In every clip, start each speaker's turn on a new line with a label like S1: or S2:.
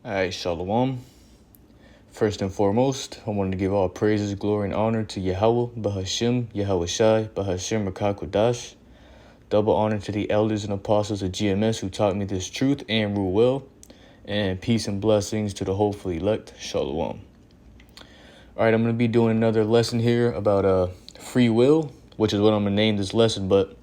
S1: Alright, Shalom. First and foremost, I wanted to give all praises, glory, and honor to Yahweh, Bahashim, Yahweh Shai, Bahashim Rakakwadash. Double honor to the elders and apostles of GMS who taught me this truth and rule well. And peace and blessings to the hopeful elect. Shalom. Alright, I'm going to be doing another lesson here about free will, which is what I'm going to name this lesson, but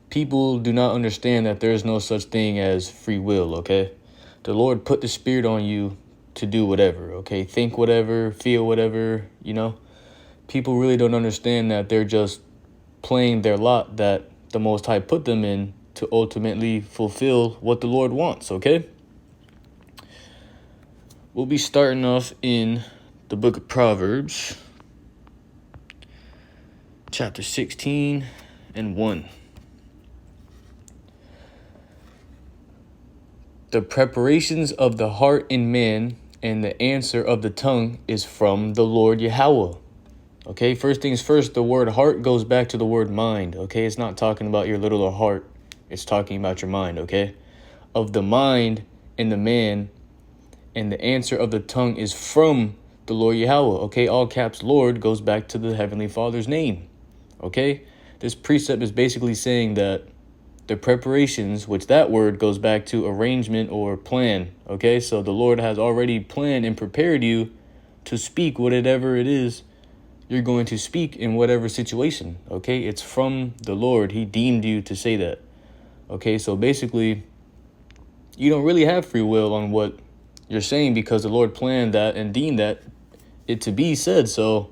S1: people do not understand that there is no such thing as free will, okay? The Lord put the spirit on you to do whatever, okay? Think whatever, feel whatever, People really don't understand that they're just playing their lot that the Most High put them in to ultimately fulfill what the Lord wants, okay? We'll be starting off in the book of Proverbs, chapter 16 and 1. The preparations of the heart in man and the answer of the tongue is from the Lord Yahweh. Okay, first things first, the word heart goes back to the word mind. Okay, it's not talking about your little heart. It's talking about your mind, okay? Of the mind and the man and the answer of the tongue is from the Lord Yahweh. Okay, all caps Lord goes back to the Heavenly Father's name. Okay, this precept is basically saying that the preparations, which that word goes back to arrangement or plan. Okay, so the Lord has already planned and prepared you to speak whatever it is you're going to speak in whatever situation. Okay, it's from the Lord. He deemed you to say that. Okay, so basically, you don't really have free will on what you're saying because the Lord planned that and deemed that it to be said. So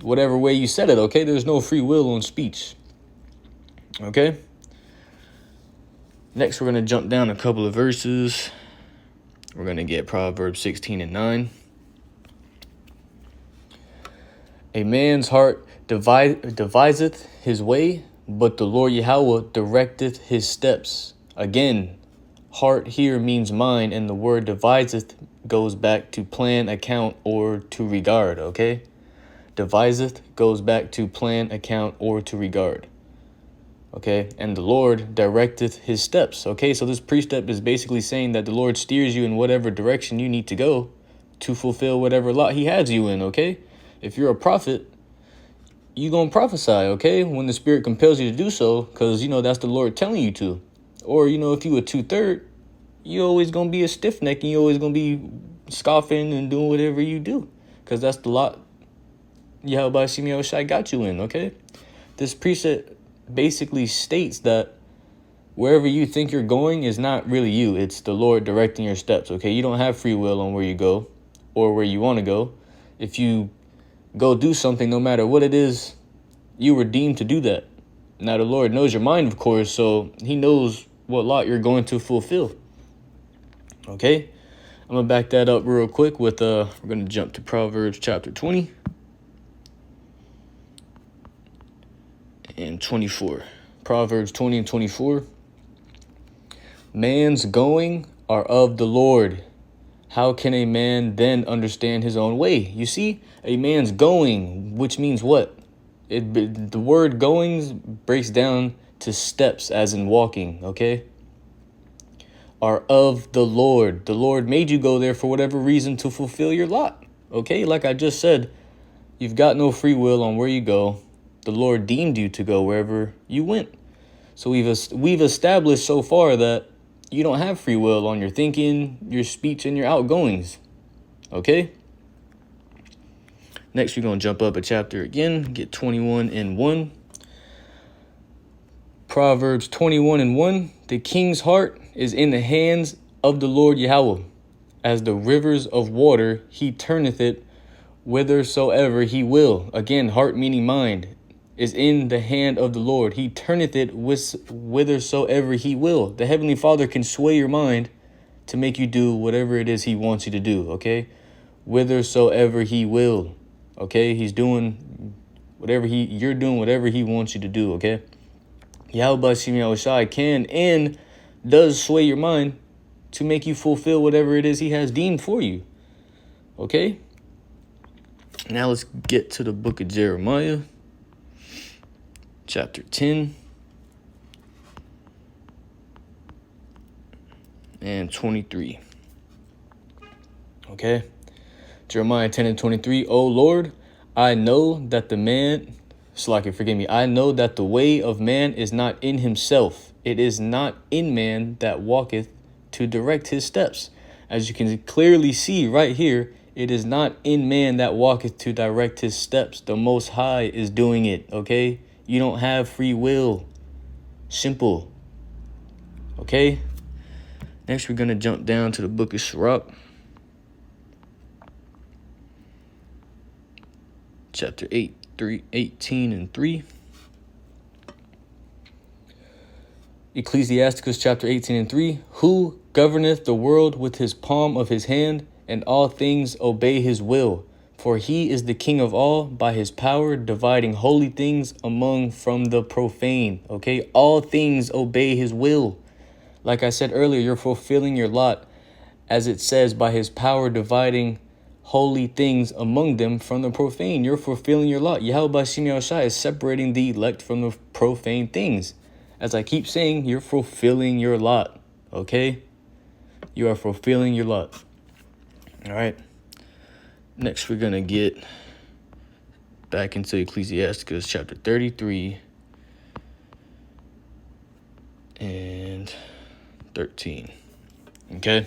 S1: whatever way you said it, okay, there's no free will on speech. Okay. Next, we're going to jump down a couple of verses. We're going to get Proverbs 16 and 9. A man's heart deviseth his way, but the Lord Yahweh directeth his steps. Again, heart here means mind, and the word deviseth goes back to plan, account, or to regard, okay? Deviseth goes back to plan, account, or to regard. Okay, and the Lord directeth his steps. Okay, so this precept is basically saying that the Lord steers you in whatever direction you need to go to fulfill whatever lot he has you in, okay? If you're a prophet, you're going to prophesy, okay, when the Spirit compels you to do so, because, that's the Lord telling you to. Or, if you a 2/3, you're always going to be a stiff neck and you're always going to be scoffing and doing whatever you do, because that's the lot Yahweh Shai Shai got you in, okay? This precept basically states that wherever you think you're going is not really you. It's the Lord directing your steps, okay? You don't have free will on where you go or where you want to go. If you go do something, no matter what it is, you were deemed to do that. Now, the Lord knows your mind, of course, so he knows what lot you're going to fulfill. Okay? I'm going to back that up real quick with, we're going to jump to Proverbs chapter 20 and 24. Proverbs 20 and 24. Man's going are of the Lord. How can a man then understand his own way? You see, a man's going, which means what? The word goings breaks down to steps, as in walking, okay? Are of the Lord. The Lord made you go there for whatever reason to fulfill your lot, okay? Like I just said, you've got no free will on where you go. The Lord deemed you to go wherever you went. So we've established so far that you don't have free will on your thinking, your speech, and your outgoings. Okay? Next, we're going to jump up a chapter again, get 21 and 1. Proverbs 21 and 1. The king's heart is in the hands of the Lord Yahweh. As the rivers of water, he turneth it whithersoever he will. Again, heart meaning mind is in the hand of the Lord. He turneth it whithersoever he will. The Heavenly Father can sway your mind to make you do whatever it is he wants you to do, okay? Whithersoever he will, okay? He's doing whatever you're doing whatever he wants you to do, okay? Yahweh Shai can and does sway your mind to make you fulfill whatever it is he has deemed for you, okay? Now let's get to the book of Jeremiah. Chapter 10 and 23. Okay. Jeremiah 10 and 23. O Lord, I know that the man, Slacky, forgive me. I know that the way of man is not in himself. It is not in man that walketh to direct his steps. As you can clearly see right here, it is not in man that walketh to direct his steps. The Most High is doing it, okay? You don't have free will. Simple. Okay? Next, we're going to jump down to the book of Sirach. Chapter 18 and 3. Ecclesiasticus chapter 18 and 3. Who governeth the world with his palm of his hand, and all things obey his will? For he is the king of all, by his power dividing holy things among from the profane. Okay, all things obey his will. Like I said earlier, you're fulfilling your lot, as it says, by his power dividing holy things among them from the profane. You're fulfilling your lot. Yahweh Shimi Oshai is separating the elect from the profane things. As I keep saying, you're fulfilling your lot. Okay? You are fulfilling your lot. All right. Next, we're going to get back into Ecclesiasticus chapter 33 and 13. Okay?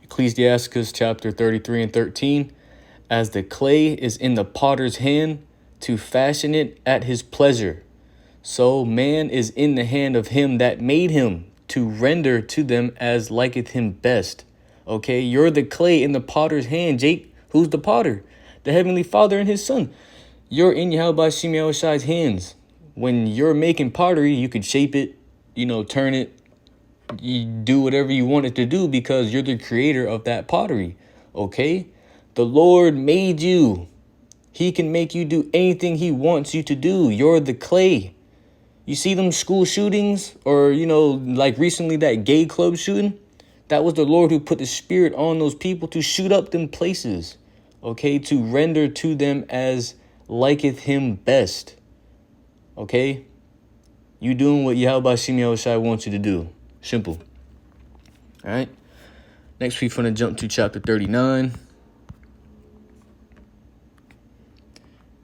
S1: Ecclesiasticus chapter 33 and 13. As the clay is in the potter's hand to fashion it at his pleasure, so man is in the hand of him that made him to render to them as liketh him best. Okay, you're the clay in the potter's hand, Jake. Who's the potter? The Heavenly Father and his Son. You're in Yahweh Shimi Oshai's hands. When you're making pottery, you could shape it, turn it, you do whatever you want it to do because you're the creator of that pottery. Okay? The Lord made you. He can make you do anything he wants you to do. You're the clay. You see them school shootings or, like recently that gay club shooting? That was the Lord who put the spirit on those people to shoot up them places. Okay? To render to them as liketh him best. Okay? You doing what Yahweh Shimi Oshai wants you to do. Simple. All right. Next, we're going to jump to chapter 39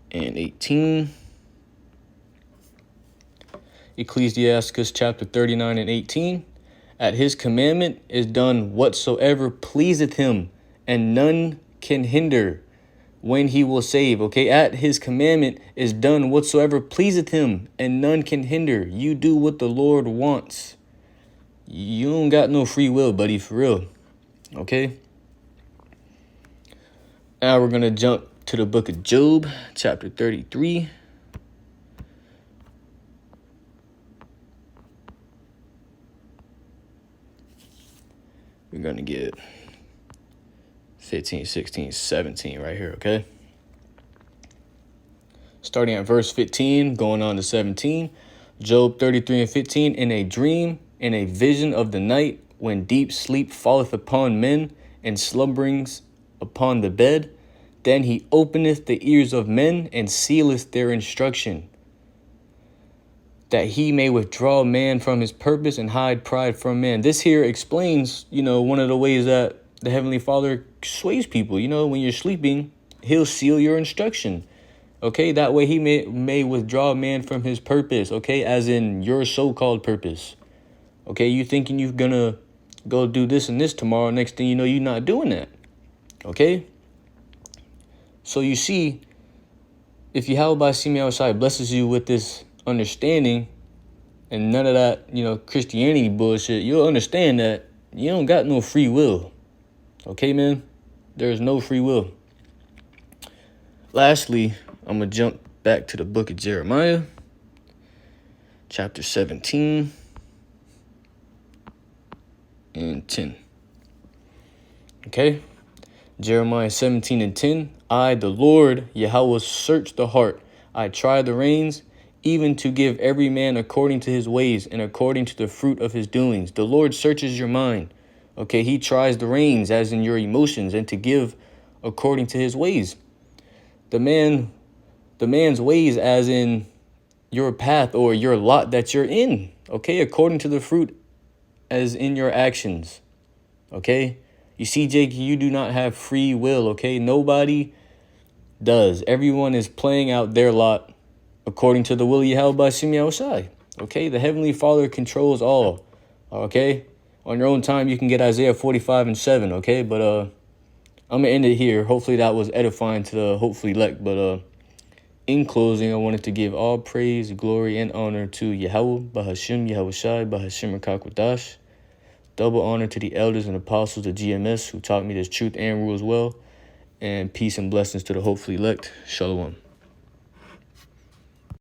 S1: and 18. Ecclesiasticus chapter 39 and 18. At his commandment is done whatsoever pleaseth him, and none can hinder when he will save. Okay, at his commandment is done whatsoever pleaseth him, and none can hinder. You do what the Lord wants. You don't got no free will, buddy, for real. Okay? Now we're going to jump to the book of Job, chapter 33. We're going to get 15, 16, 17 right here, okay? Starting at verse 15, going on to 17. Job 33 and 15. In a dream, in a vision of the night, when deep sleep falleth upon men, and slumberings upon the bed, then he openeth the ears of men, and sealeth their instruction, that he may withdraw man from his purpose, and hide pride from man. This here explains, one of the ways that the Heavenly Father sways people. When you're sleeping, he'll seal your instruction. Okay, that way he may withdraw man from his purpose, okay, as in your so-called purpose. Okay, you thinking you're going to go do this and this tomorrow, next thing you know, you're not doing that. Okay? So you see, if Yahweh Shimi Oshai blesses you with this understanding and none of that, Christianity bullshit, you'll understand that you don't got no free will. Okay, man? There's no free will. Lastly, I'm going to jump back to the book of Jeremiah, chapter 17 and 10. Okay? Jeremiah 17 and 10. I, the Lord, Yahweh, search the heart. I try the reins, even to give every man according to his ways and according to the fruit of his doings. The Lord searches your mind. Okay? He tries the reins, as in your emotions, and to give according to his ways. The man's ways, as in your path or your lot that you're in, okay, according to the fruit as in your actions. Okay? You see, Jake, you do not have free will, okay? Nobody does. Everyone is playing out their lot according to the will of Yahweh by Shim Yahushai. Okay? The Heavenly Father controls all. Okay? On your own time, you can get Isaiah 45:7, okay? But I'm going to end it here. Hopefully that was edifying to the hopefully elect. But in closing, I wanted to give all praise, glory, and honor to Yahweh, Bahashim Yahushai, Bahashim Rakakwadash. Double honor to the elders and apostles of GMS who taught me this truth and rules well. And peace and blessings to the hopefully elect. Shalom.